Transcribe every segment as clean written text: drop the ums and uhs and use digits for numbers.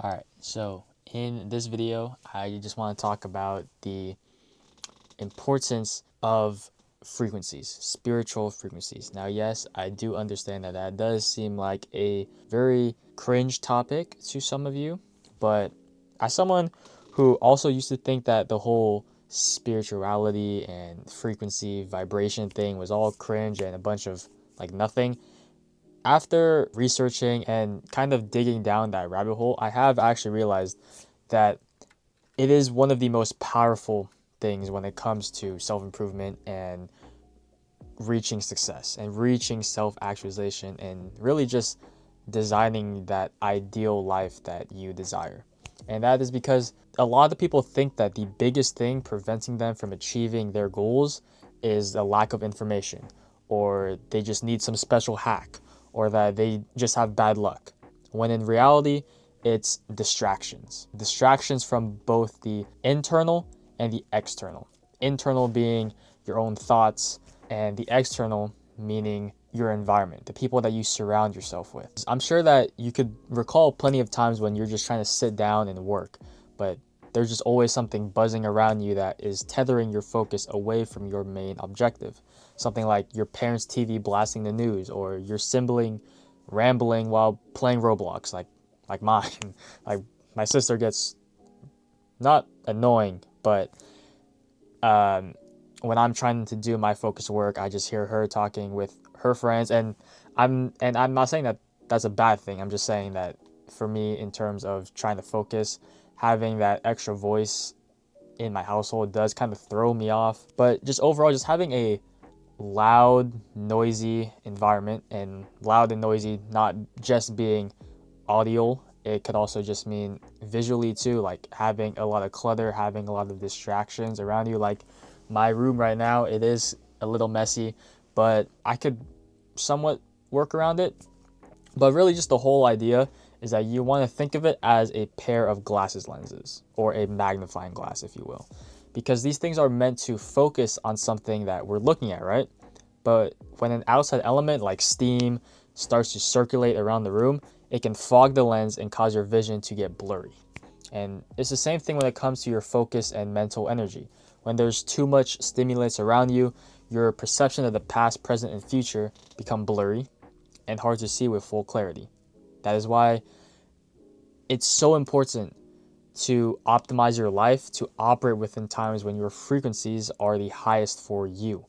All right, so in this video, I just want to talk about the importance of frequencies, spiritual frequencies. Now, yes, I do understand that that does seem like a very cringe topic to some of you, but as someone who also used to think that the whole spirituality and frequency vibration thing was all cringe and a bunch of like nothing, after researching and kind of digging down that rabbit hole, I have actually realized that it is one of the most powerful things when it comes to self improvement and reaching success and reaching self actualization and really just designing that ideal life that you desire. And that is because a lot of people think that the biggest thing preventing them from achieving their goals is a lack of information, or they just need some special hack, or that they just have bad luck. When in reality, it's distractions. Distractions from both the internal and the external. Internal being your own thoughts, and the external meaning your environment, the people that you surround yourself with. I'm sure that you could recall plenty of times when you're just trying to sit down and work, but there's just always something buzzing around you that is tethering your focus away from your main objective. Something like your parents' TV blasting the news, or your sibling rambling while playing Roblox, like mine. Like my sister gets not annoying, but um, when I'm trying to do my focus work, I just hear her talking with her friends, and I'm not saying that that's a bad thing. I'm just saying that for me, in terms of trying to focus, having that extra voice in my household does kind of throw me off. But just overall, just having a loud, noisy environment, and loud and noisy not just being audio, it could also just mean visually too, like having a lot of clutter, having a lot of distractions around you. Like my room right now, it is a little messy, but I could somewhat work around it. But really, just the whole idea is that you want to think of it as a pair of glasses lenses, or a magnifying glass, if you will, because these things are meant to focus on something that we're looking at, right? But when an outside element like steam starts to circulate around the room, it can fog the lens and cause your vision to get blurry. And it's the same thing when it comes to your focus and mental energy. When there's too much stimulus around you, your perception of the past, present, and future become blurry and hard to see with full clarity. That is why it's so important to optimize your life to operate within times when your frequencies are the highest for you.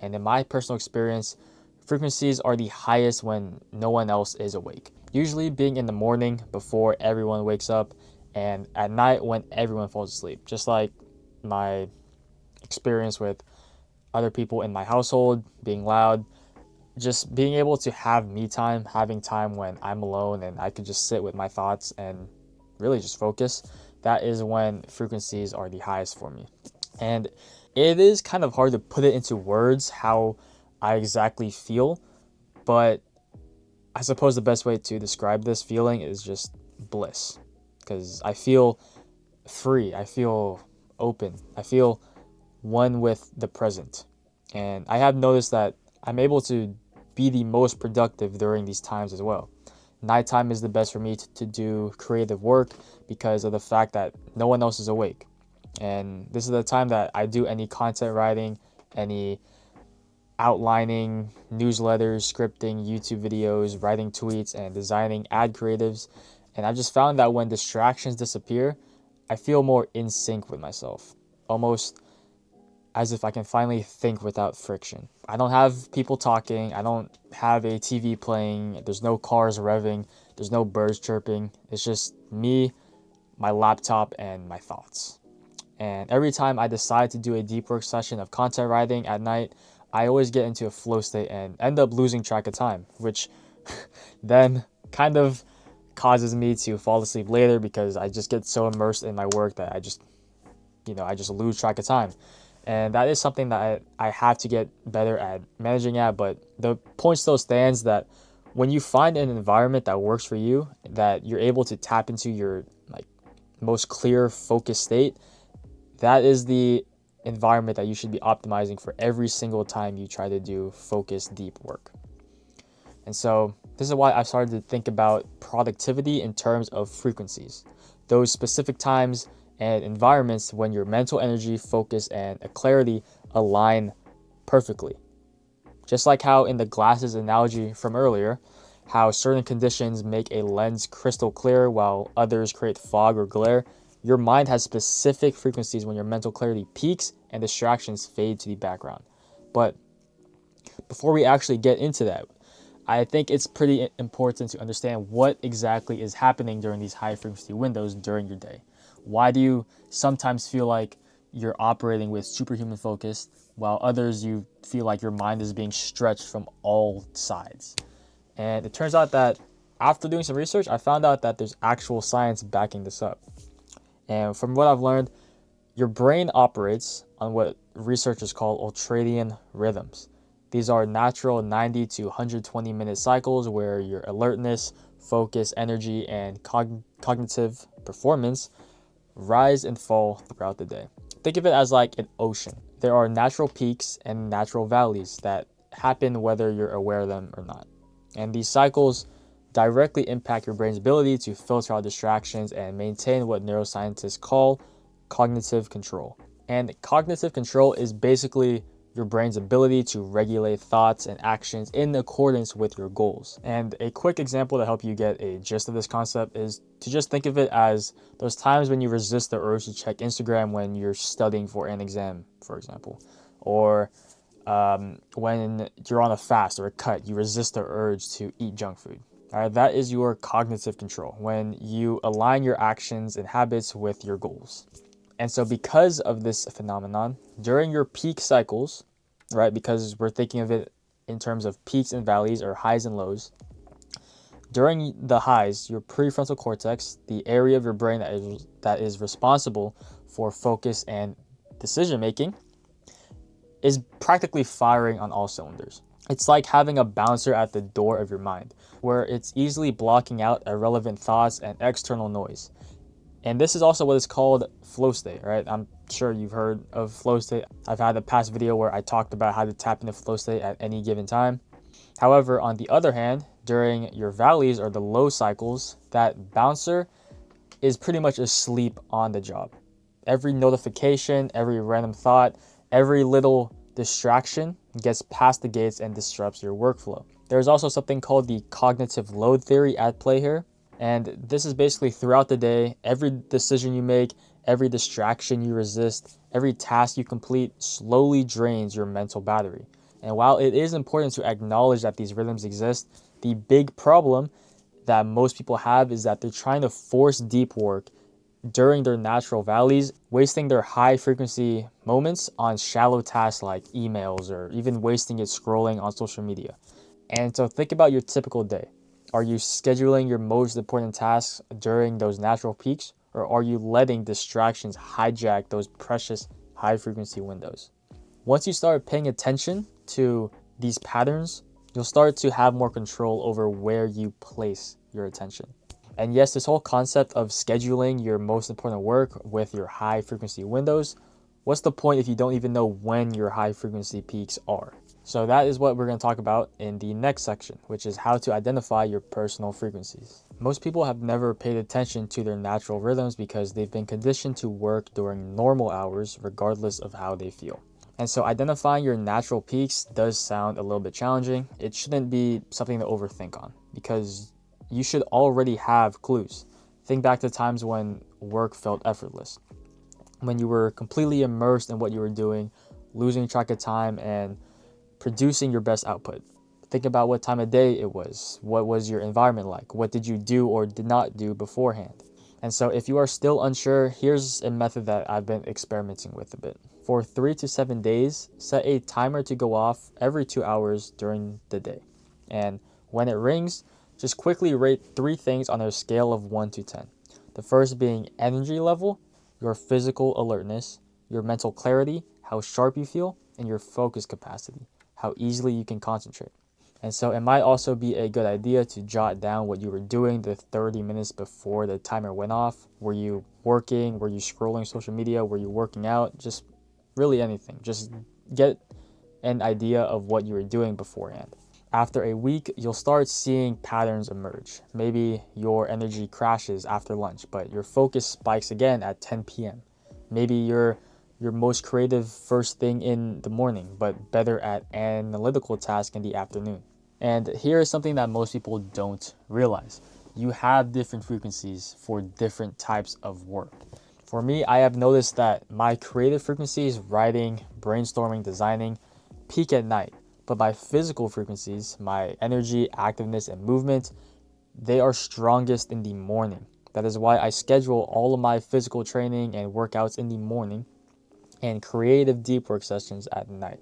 And in my personal experience, frequencies are the highest when no one else is awake. Usually being in the morning before everyone wakes up, and at night when everyone falls asleep. Just like my experience with other people in my household being loud, just being able to have me time, having time when I'm alone and I could just sit with my thoughts and really just focus. That is when frequencies are the highest for me. And it is kind of hard to put it into words how I exactly feel, but I suppose the best way to describe this feeling is just bliss. Because I feel free, I feel open, I feel one with the present. And I have noticed that I'm able to be the most productive during these times as well. Nighttime is the best for me to do creative work because of the fact that no one else is awake. And this is the time that I do any content writing, any outlining, newsletters, scripting, YouTube videos, writing tweets, and designing ad creatives. And I've just found that when distractions disappear, I feel more in sync with myself, almost as if I can finally think without friction. I don't have people talking, I don't have a TV playing, there's no cars revving, there's no birds chirping. It's just me, my laptop, and my thoughts. And every time I decide to do a deep work session of content writing at night, I always get into a flow state and end up losing track of time, which then kind of causes me to fall asleep later because I just get so immersed in my work that I just lose track of time. And that is something that I have to get better at managing at. But the point still stands that when you find an environment that works for you, that you're able to tap into your like most clear focused state, that is the environment that you should be optimizing for every single time you try to do focused deep work. And so this is why I started to think about productivity in terms of frequencies, those specific times and environments when your mental energy, focus, and clarity align perfectly. Just like how in the glasses analogy from earlier, how certain conditions make a lens crystal clear while others create fog or glare, your mind has specific frequencies when your mental clarity peaks and distractions fade to the background. But before we actually get into that, I think it's pretty important to understand what exactly is happening during these high frequency windows during your day. Why do you sometimes feel like you're operating with superhuman focus while others you feel like your mind is being stretched from all sides? And it turns out that after doing some research, I found out that there's actual science backing this up. And from what I've learned, your brain operates on what researchers call ultradian rhythms. These are natural 90 to 120 minute cycles where your alertness, focus, energy, and cognitive performance rise and fall throughout the day. Think of it as like an ocean. There are natural peaks and natural valleys that happen whether you're aware of them or not. And these cycles directly impact your brain's ability to filter out distractions and maintain what neuroscientists call cognitive control. And cognitive control is basically your brain's ability to regulate thoughts and actions in accordance with your goals. And a quick example to help you get a gist of this concept is to just think of it as those times when you resist the urge to check Instagram when you're studying for an exam, for example, or when you're on a fast or a cut, you resist the urge to eat junk food. All right, that is your cognitive control, when you align your actions and habits with your goals. And so because of this phenomenon, during your peak cycles, right, because we're thinking of it in terms of peaks and valleys or highs and lows, during the highs, your prefrontal cortex, the area of your brain that is responsible for focus and decision making, is practically firing on all cylinders. It's like having a bouncer at the door of your mind, where it's easily blocking out irrelevant thoughts and external noise. And this is also what is called flow state, right? I'm sure you've heard of flow state. I've had a past video where I talked about how to tap into flow state at any given time. However, on the other hand, during your valleys or the low cycles, that bouncer is pretty much asleep on the job. Every notification, every random thought, every little distraction gets past the gates and disrupts your workflow. There's also something called the cognitive load theory at play here. And this is basically throughout the day, every decision you make, every distraction you resist, every task you complete slowly drains your mental battery. And while it is important to acknowledge that these rhythms exist, the big problem that most people have is that they're trying to force deep work during their natural valleys, wasting their high frequency moments on shallow tasks like emails or even wasting it scrolling on social media. And so think about your typical day. Are you scheduling your most important tasks during those natural peaks, or are you letting distractions hijack those precious high frequency windows? Once you start paying attention to these patterns, you'll start to have more control over where you place your attention. And yes, this whole concept of scheduling your most important work with your high frequency windows, what's the point if you don't even know when your high frequency peaks are? So that is what we're going to talk about in the next section, which is how to identify your personal frequencies. Most people have never paid attention to their natural rhythms because they've been conditioned to work during normal hours regardless of how they feel. And so identifying your natural peaks does sound a little bit challenging. It shouldn't be something to overthink on because you should already have clues. Think back to times when work felt effortless, when you were completely immersed in what you were doing, losing track of time and producing your best output. Think about what time of day it was. What was your environment like? What did you do or did not do beforehand? And so if you are still unsure, here's a method that I've been experimenting with a bit. For 3 to 7 days, set a timer to go off every 2 hours during the day. And when it rings, just quickly rate 3 things on a scale of 1 to 10. The first being energy level, your physical alertness, your mental clarity, how sharp you feel, and your focus capacity, how easily you can concentrate. And so it might also be a good idea to jot down what you were doing the 30 minutes before the timer went off. Were you working? Were you scrolling social media? Were you working out? Just really anything. Just get an idea of what you were doing beforehand. After a week, you'll start seeing patterns emerge. Maybe your energy crashes after lunch, but your focus spikes again at 10 p.m. Maybe you're your most creative first thing in the morning, but better at analytical tasks in the afternoon. And here is something that most people don't realize. You have different frequencies for different types of work. For me, I have noticed that my creative frequencies, writing, brainstorming, designing, peak at night. But my physical frequencies, my energy, activeness, and movement, they are strongest in the morning. That is why I schedule all of my physical training and workouts in the morning and creative deep work sessions at night.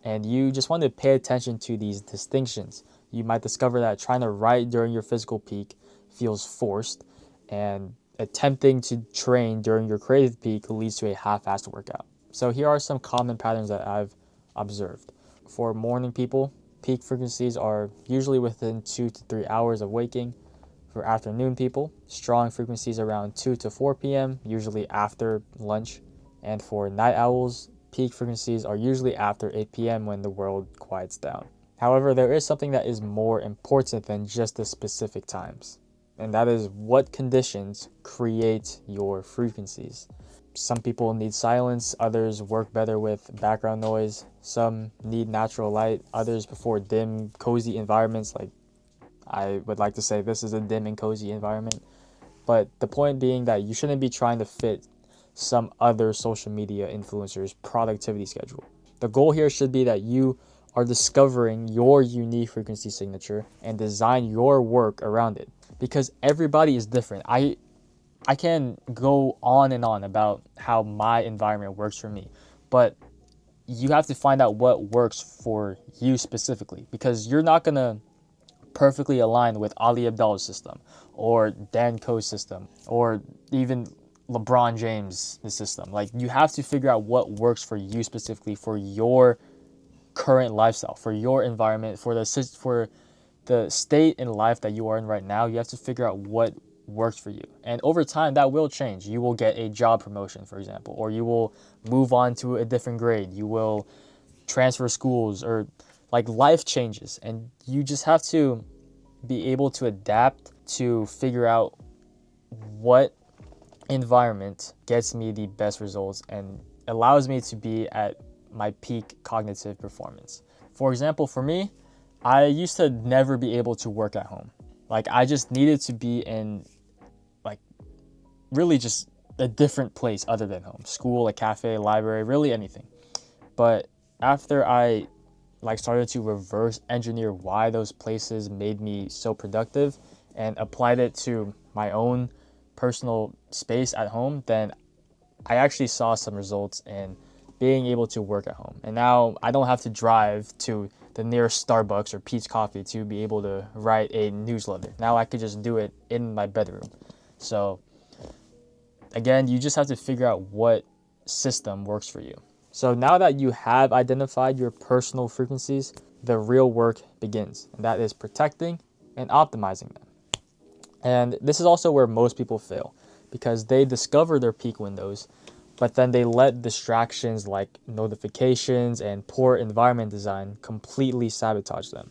And you just want to pay attention to these distinctions. You might discover that trying to write during your physical peak feels forced, and attempting to train during your creative peak leads to a half-assed workout. So here are some common patterns that I've observed. For morning people, peak frequencies are usually within 2 to 3 hours of waking. For afternoon people, strong frequencies around 2 to 4 p.m., usually after lunch. And for night owls, peak frequencies are usually after 8 p.m. when the world quiets down. However, there is something that is more important than just the specific times, and that is what conditions create your frequencies. Some people need silence, others work better with background noise, some need natural light, others prefer dim, cozy environments. Like, I would like to say this is a dim and cozy environment. But the point being that you shouldn't be trying to fit some other social media influencer's productivity schedule. The goal here should be that you are discovering your unique frequency signature and design your work around it, because everybody is different. I can go on and on about how my environment works for me, but you have to find out what works for you specifically, because you're not going to perfectly align with Ali Abdallah's system or Dan Coe's system or even LeBron James' system. Like, you have to figure out what works for you specifically, for your current lifestyle, for your environment, for the state in life that you are in right now. You have to figure out what works for you. And over time, that will change. You will get a job promotion, for example, or you will move on to a different grade. You will transfer schools, or like, life changes, and you just have to be able to adapt to figure out what environment gets me the best results and allows me to be at my peak cognitive performance. For example, for me, I used to never be able to work at home. Like, I just needed to be in, like, really just a different place other than home. School, a cafe, library, really anything. But after I started to reverse engineer why those places made me so productive and applied it to my own personal space at home, then I actually saw some results in being able to work at home. And now I don't have to drive to the nearest Starbucks or Pete's Coffee to be able to write a newsletter. Now I could just do it in my bedroom. So again, you just have to figure out what system works for you. So now that you have identified your personal frequencies, the real work begins, and that is protecting and optimizing them. And this is also where most people fail, because they discover their peak windows, but then they let distractions like notifications and poor environment design completely sabotage them.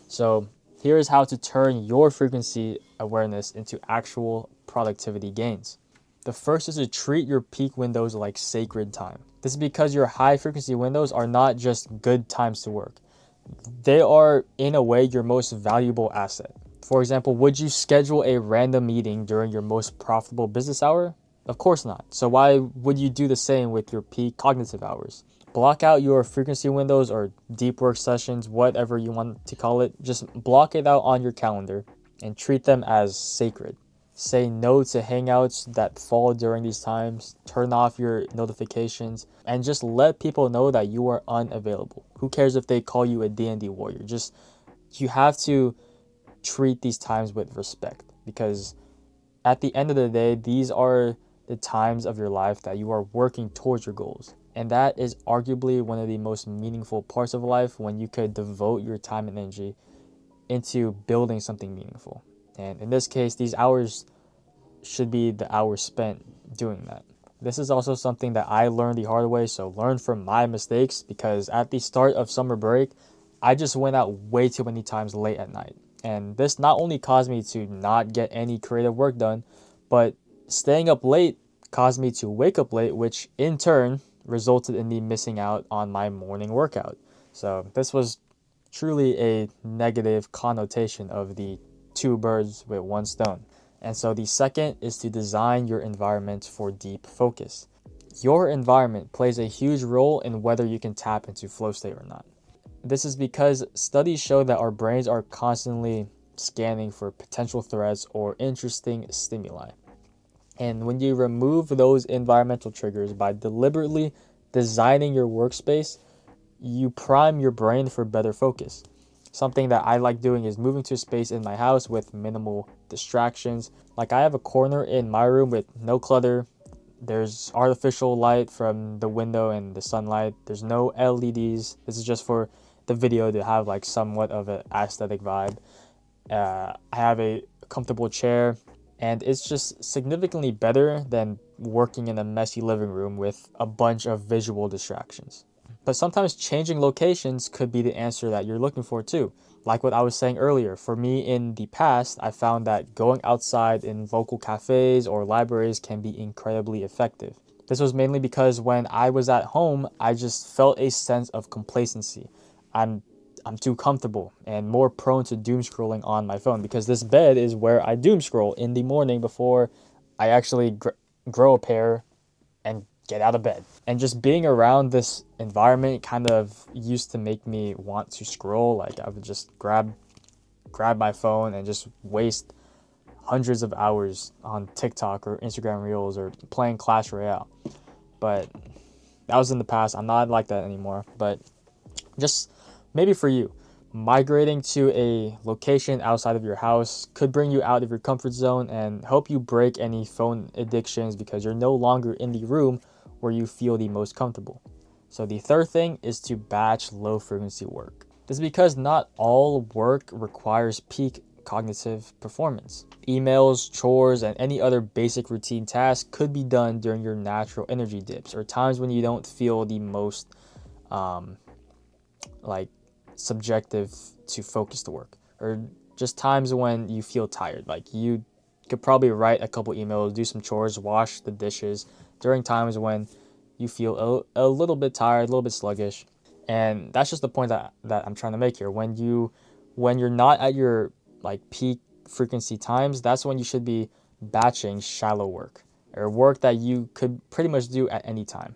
So here is how to turn your frequency awareness into actual productivity gains. The first is to treat your peak windows like sacred time. This is because your high frequency windows are not just good times to work. They are, in a way, your most valuable asset. For example, would you schedule a random meeting during your most profitable business hour? Of course not. So why would you do the same with your peak cognitive hours? Block out your frequency windows or deep work sessions, whatever you want to call it. Just block it out on your calendar and treat them as sacred. Say no to hangouts that fall during these times. Turn off your notifications and just let people know that you are unavailable. Who cares if they call you a D&D warrior? Just, you have to treat these times with respect, because at the end of the day, these are the times of your life that you are working towards your goals. And that is arguably one of the most meaningful parts of life, when you could devote your time and energy into building something meaningful. And in this case, these hours should be the hours spent doing that. This is also something that I learned the hard way, so learn from my mistakes, because at the start of summer break, I just went out way too many times late at night. And this not only caused me to not get any creative work done, but staying up late caused me to wake up late, which in turn resulted in me missing out on my morning workout. So this was truly a negative connotation of the two birds with one stone. And so the second is to design your environment for deep focus. Your environment plays a huge role in whether you can tap into flow state or not. This is because studies show that our brains are constantly scanning for potential threats or interesting stimuli. And when you remove those environmental triggers by deliberately designing your workspace, you prime your brain for better focus. Something that I like doing is moving to a space in my house with minimal distractions. Like I have a corner in my room with no clutter. There's artificial light from the window and the sunlight. There's no LEDs. This is just for the video to have like somewhat of an aesthetic vibe. I have a comfortable chair, and it's just significantly better than working in a messy living room with a bunch of visual distractions. But sometimes changing locations could be the answer that you're looking for too. Like what I was saying earlier, for me in the past, I found that going outside in local cafes or libraries can be incredibly effective. This was mainly because when I was at home, I just felt a sense of complacency. I'm I'm too comfortable and more prone to doom scrolling on my phone because this bed is where I doom scroll in the morning before I actually grow a pair and get out of bed. And just being around this environment kind of used to make me want to scroll. Like I would just grab my phone and just waste hundreds of hours on TikTok or Instagram Reels or playing Clash Royale. But that was in the past. I'm not like that anymore. But just maybe for you, migrating to a location outside of your house could bring you out of your comfort zone and help you break any phone addictions because you're no longer in the room where you feel the most comfortable. So the third thing is to batch low frequency work. This is because not all work requires peak cognitive performance. Emails, chores, and any other basic routine task could be done during your natural energy dips or times when you don't feel the most like subjective to focus the work, or just times when you feel tired. Like you could probably write a couple emails, do some chores, wash the dishes during times when you feel a little bit tired, a little bit sluggish. And that's just the point that I'm trying to make here. When you're not at your like peak frequency times, that's when you should be batching shallow work or work that you could pretty much do at any time.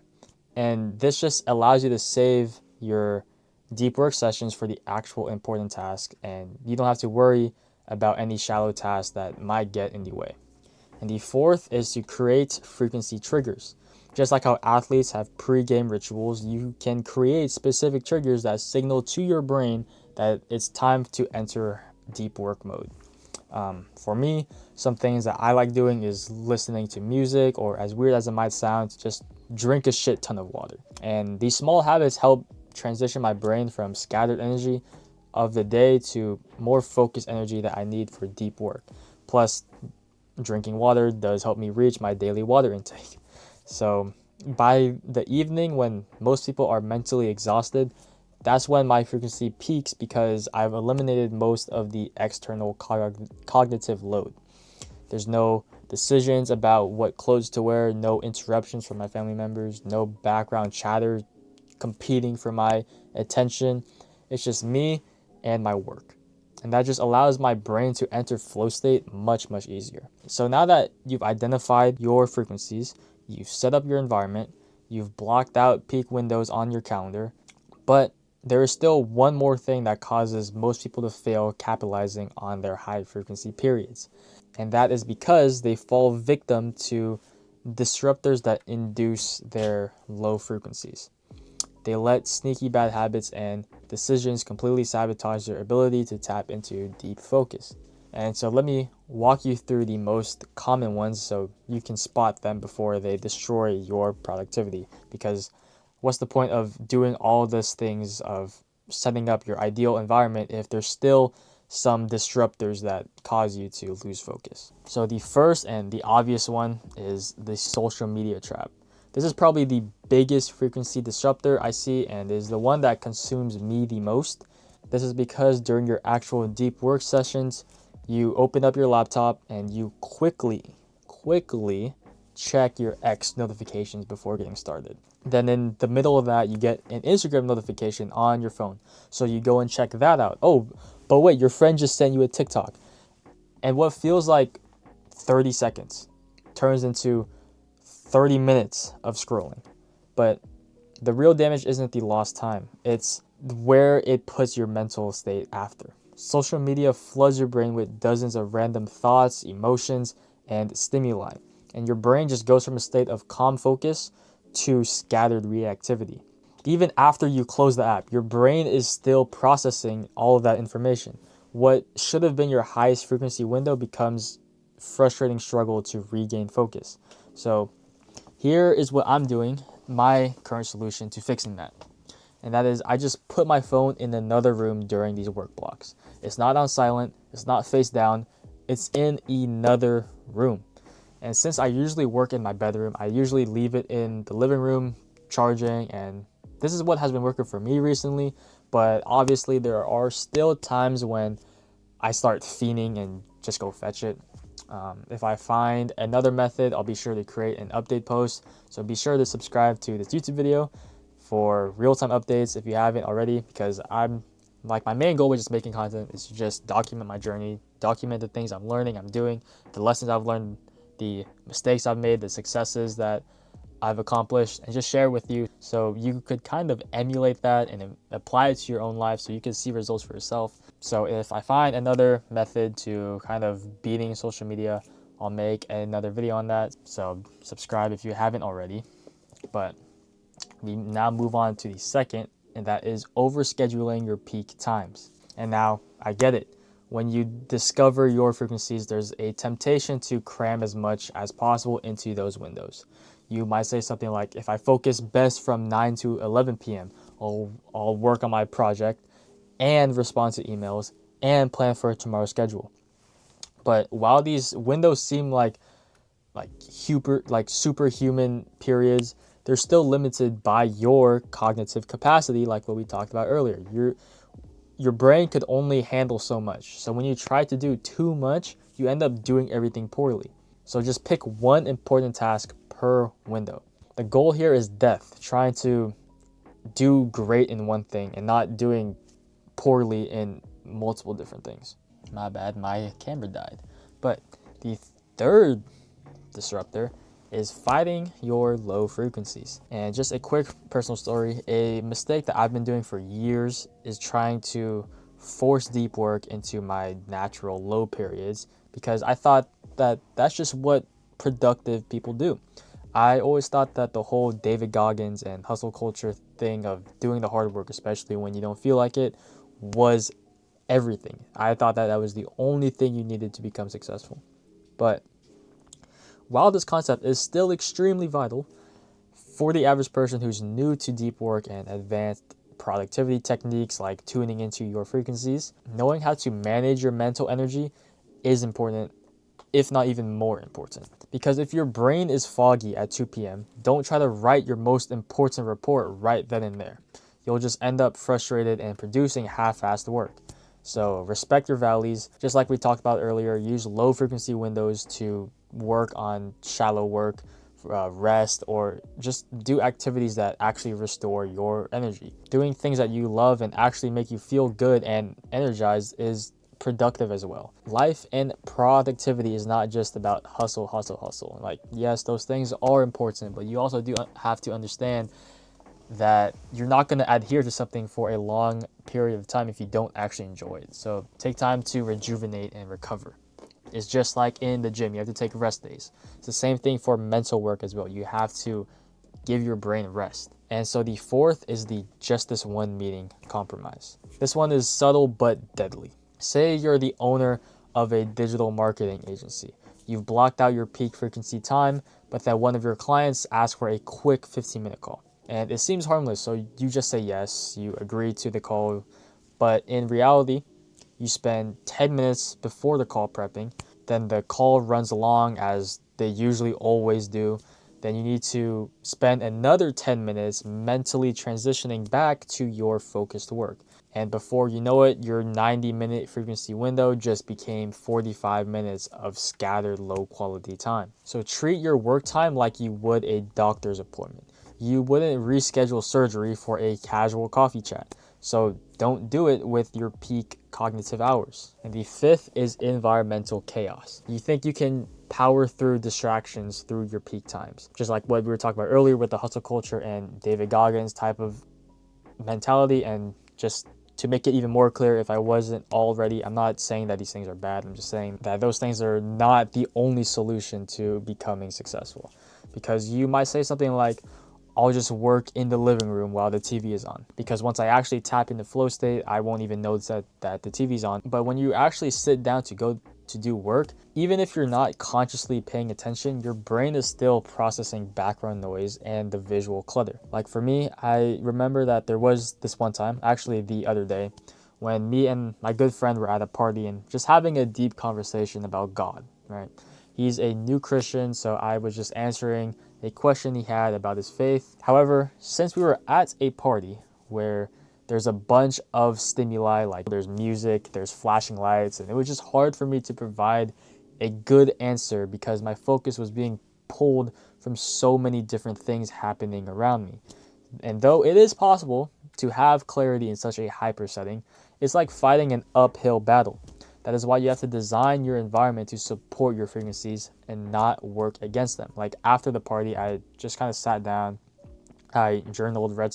And this just allows you to save your deep work sessions for the actual important task, and you don't have to worry about any shallow tasks that might get in the way. And the fourth is to create frequency triggers. Just like how athletes have pre-game rituals, you can create specific triggers that signal to your brain that it's time to enter deep work mode. For me, some things that I like doing is listening to music, or as weird as it might sound, just drink a shit ton of water. And these small habits help transition my brain from scattered energy of the day to more focused energy that I need for deep work. Plus, drinking water does help me reach my daily water intake. So by the evening, when most people are mentally exhausted, that's when my frequency peaks because I've eliminated most of the external cognitive load. There's no decisions about what clothes to wear, no interruptions from my family members, no background chatter competing for my attention. It's just me and my work. And that just allows my brain to enter flow state much, much easier. So now that you've identified your frequencies, you've set up your environment, you've blocked out peak windows on your calendar, but there is still one more thing that causes most people to fail capitalizing on their high frequency periods. And that is because they fall victim to disruptors that induce their low frequencies. They let sneaky bad habits and decisions completely sabotage their ability to tap into deep focus. And so let me walk you through the most common ones so you can spot them before they destroy your productivity. Because what's the point of doing all these things of setting up your ideal environment if there's still some disruptors that cause you to lose focus? So the first and the obvious one is the social media trap. This is probably the biggest frequency disruptor I see and is the one that consumes me the most. This is because during your actual deep work sessions, you open up your laptop and you quickly check your X notifications before getting started. Then in the middle of that, you get an Instagram notification on your phone. So you go and check that out. Oh, but wait, your friend just sent you a TikTok. And what feels like 30 seconds turns into 30 minutes of scrolling. But the real damage isn't the lost time, it's where it puts your mental state after. Social media floods your brain with dozens of random thoughts, emotions, and stimuli. And your brain just goes from a state of calm focus to scattered reactivity. Even after you close the app, your brain is still processing all of that information. What should have been your highest frequency window becomes frustrating struggle to regain focus. So here is what I'm doing, my current solution to fixing that. And that is I just put my phone in another room during these work blocks. It's not on silent, it's not face down, it's in another room. And since I usually work in my bedroom, I usually leave it in the living room charging, and this is what has been working for me recently. But obviously there are still times when I start fiending and just go fetch it. If I find another method, I'll be sure to create an update post. So be sure to subscribe to this YouTube video for real-time updates if you haven't already, because I'm like, my main goal with just making content is to just document my journey, document the things I'm learning, I'm doing, the lessons I've learned, the mistakes I've made, the successes that I've accomplished, and just share with you so you could kind of emulate that and apply it to your own life so you can see results for yourself. So if I find another method to kind of beating social media, I'll make another video on that. So subscribe if you haven't already. But we now move on to the second, and that is overscheduling your peak times. And now I get it. When you discover your frequencies, there's a temptation to cram as much as possible into those windows. You might say something like, if I focus best from 9 to 11 p.m., I'll work on my project and respond to emails and plan for tomorrow's schedule. But while these windows seem like superhuman periods, they're still limited by your cognitive capacity, like what we talked about earlier. Your brain could only handle so much. So when you try to do too much, you end up doing everything poorly. So just pick one important task per window. The goal here is depth, trying to do great in one thing and not doing poorly in multiple different things. My bad, my camera died. But the third disruptor is fighting your low frequencies. And just a quick personal story, a mistake that I've been doing for years is trying to force deep work into my natural low periods, because I thought that that's just what productive people do. I always thought that the whole David Goggins and hustle culture thing of doing the hard work, especially when you don't feel like it, was everything. I thought that that was the only thing you needed to become successful. But while this concept is still extremely vital for the average person who's new to deep work and advanced productivity techniques like tuning into your frequencies, knowing how to manage your mental energy is important, if not even more important. Because if your brain is foggy at 2 p.m., don't try to write your most important report right then and there. You'll just end up frustrated and producing half-assed work. So respect your valleys. Just like we talked about earlier, use low frequency windows to work on shallow work, rest, or just do activities that actually restore your energy. Doing things that you love and actually make you feel good and energized is productive as well. Life and productivity is not just about hustle, hustle, hustle. Like, yes, those things are important, but you also do have to understand that you're not going to adhere to something for a long period of time if you don't actually enjoy it. So take time to rejuvenate and recover. It's just like in the gym, you have to take rest days. It's the same thing for mental work as well. You have to give your brain rest. And so the fourth is the just this one meeting compromise. This one is subtle but deadly. Say you're the owner of a digital marketing agency. You've blocked out your peak frequency time, but then one of your clients asks for a quick 15-minute call. And it seems harmless, so you just say yes, you agree to the call. But in reality, you spend 10 minutes before the call prepping, then the call runs along as they usually always do. Then you need to spend another 10 minutes mentally transitioning back to your focused work. And before you know it, your 90-minute frequency window just became 45 minutes of scattered low quality time. So treat your work time like you would a doctor's appointment. You wouldn't reschedule surgery for a casual coffee chat. So don't do it with your peak cognitive hours. And the fifth is environmental chaos. You think you can power through distractions through your peak times. Just like what we were talking about earlier with the hustle culture and David Goggins type of mentality. And just to make it even more clear, if I wasn't already, I'm not saying that these things are bad. I'm just saying that those things are not the only solution to becoming successful. Because you might say something like, I'll just work in the living room while the TV is on. Because once I actually tap into flow state, I won't even notice that the TV's on. But when you actually sit down to go to do work, even if you're not consciously paying attention, your brain is still processing background noise and the visual clutter. Like for me, I remember that there was this one time, actually the other day, when me and my good friend were at a party and just having a deep conversation about God, right? He's a new Christian, so I was just answering a question he had about his faith. However, since we were at a party where there's a bunch of stimuli, like there's music, there's flashing lights, and it was just hard for me to provide a good answer because my focus was being pulled from so many different things happening around me. And though it is possible to have clarity in such a hyper setting, it's like fighting an uphill battle. That is why you have to design your environment to support your frequencies and not work against them. Like after the party, I just kind of sat down, I journaled, read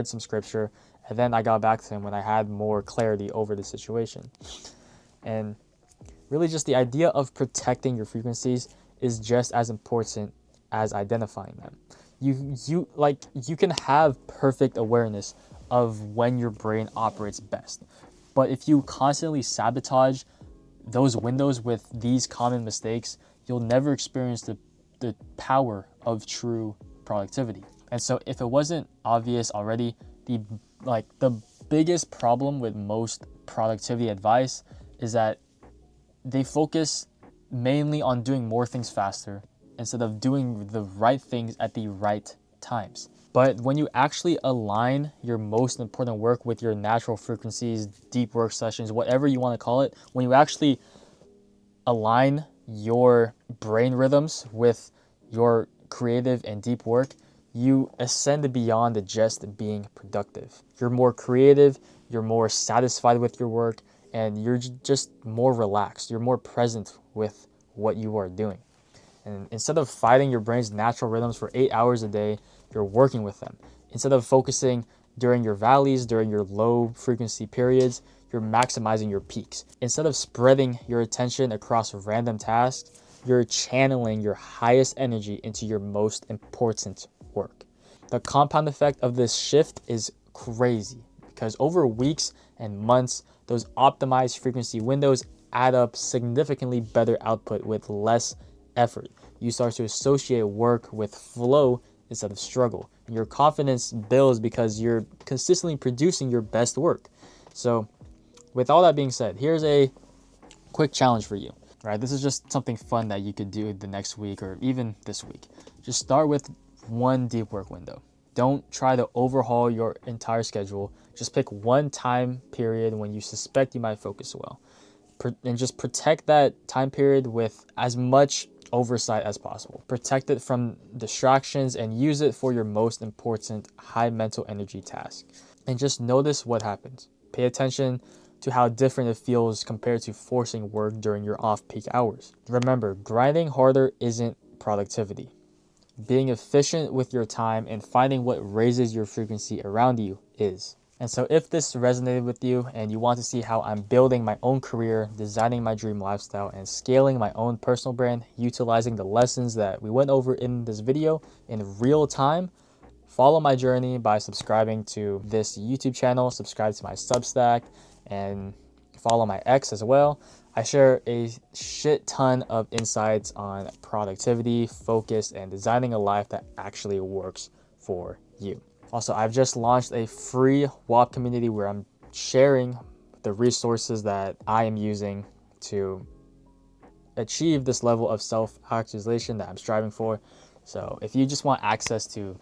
some scripture, and then I got back to him when I had more clarity over the situation. And really just the idea of protecting your frequencies is just as important as identifying them. You can have perfect awareness of when your brain operates best. But if you constantly sabotage those windows with these common mistakes, you'll never experience the power of true productivity. And so if it wasn't obvious already, the biggest problem with most productivity advice is that they focus mainly on doing more things faster instead of doing the right things at the right times. But when you actually align your most important work with your natural frequencies, deep work sessions, whatever you want to call it, when you actually align your brain rhythms with your creative and deep work, you ascend beyond just being productive. You're more creative, you're more satisfied with your work, and you're just more relaxed. You're more present with what you are doing. And instead of fighting your brain's natural rhythms for 8 hours a day, you're working with them. Instead of focusing during your valleys, during your low frequency periods, you're maximizing your peaks. Instead of spreading your attention across random tasks, you're channeling your highest energy into your most important work. The compound effect of this shift is crazy because over weeks and months, those optimized frequency windows add up significantly better output with less effort. You start to associate work with flow instead of struggle. Your confidence builds because you're consistently producing your best work. So, with all that being said, here's a quick challenge for you. Right? This is just something fun that you could do the next week or even this week. Just start with one deep work window. Don't try to overhaul your entire schedule. Just pick one time period when you suspect you might focus well. And just protect that time period with as much oversight as possible. Protect it from distractions and use it for your most important high mental energy task. And just notice what happens. Pay attention to how different it feels compared to forcing work during your off-peak hours. Remember, grinding harder isn't productivity. Being efficient with your time and finding what raises your frequency around you is. And so if this resonated with you and you want to see how I'm building my own career, designing my dream lifestyle, and scaling my own personal brand, utilizing the lessons that we went over in this video in real time, follow my journey by subscribing to this YouTube channel, subscribe to my Substack, and follow my X as well. I share a shit ton of insights on productivity, focus, and designing a life that actually works for you. Also, I've just launched a free WAP community where I'm sharing the resources that I am using to achieve this level of self-actualization that I'm striving for. So if you just want access to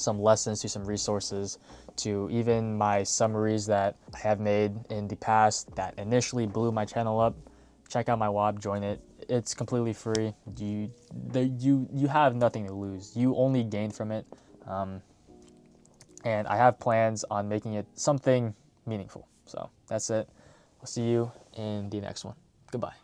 some lessons, to some resources, to even my summaries that I have made in the past that initially blew my channel up. Check out my WOB, join it. It's completely free. You have nothing to lose. You only gain from it. And I have plans on making it something meaningful. So that's it. I'll see you in the next one. Goodbye.